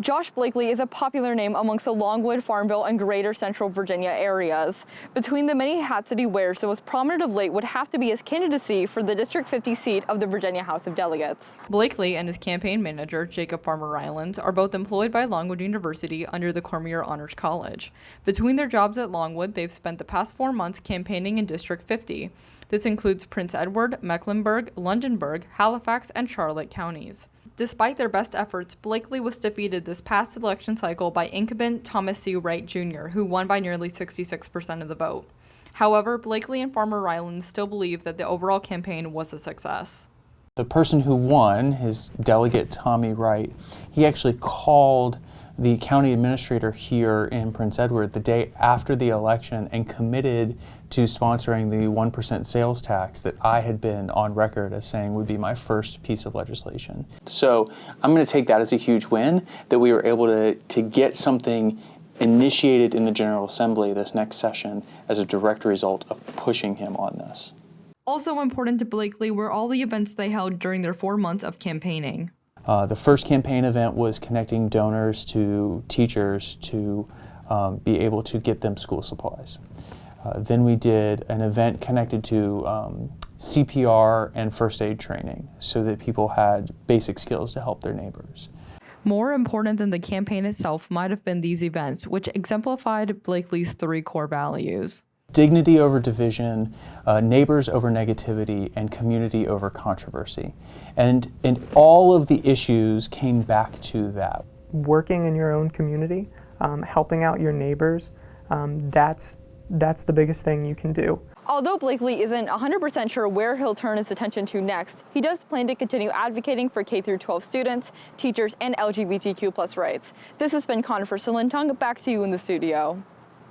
Josh Blakely is a popular name amongst the Longwood, Farmville, and Greater Central Virginia areas. Between the many hats that he wears, the most prominent of late would have to be his candidacy for the District 50 seat of the Virginia House of Delegates. Blakely and his campaign manager, Jacob Farmer Rylands, are both employed by Longwood University under the Cormier Honors College. Between their jobs at Longwood, they've spent the past 4 months campaigning in District 50. This includes Prince Edward, Mecklenburg, Lunenburg, Halifax, and Charlotte counties. Despite their best efforts, Blakely was defeated this past election cycle by incumbent Thomas C. Wright Jr., who won by nearly 66% of the vote. However, Blakely and Farmer Rylands still believe that the overall campaign was a success. The person who won, his delegate Tommy Wright, he actually called the county administrator here in Prince Edward the day after the election and committed to sponsoring the 1% sales tax that I had been on record as saying would be my first piece of legislation. So I'm going to take that as a huge win, that we were able to get something initiated in the General Assembly this next session as a direct result of pushing him on this. Also important to Blakely were all the events they held during their 4 months of campaigning. The first campaign event was connecting donors to teachers to be able to get them school supplies. Then we did an event connected to CPR and first aid training so that people had basic skills to help their neighbors. More important than the campaign itself might have been these events, which exemplified Blakely's 3 core values. Dignity over division, neighbors over negativity, and community over controversy. And all of the issues came back to that. Working in your own community, helping out your neighbors, that's the biggest thing you can do. Although Blakely isn't 100% sure where he'll turn his attention to next, he does plan to continue advocating for K-12 students, teachers, and LGBTQ+ rights. This has been Conifer Silentung. Back to you in the studio.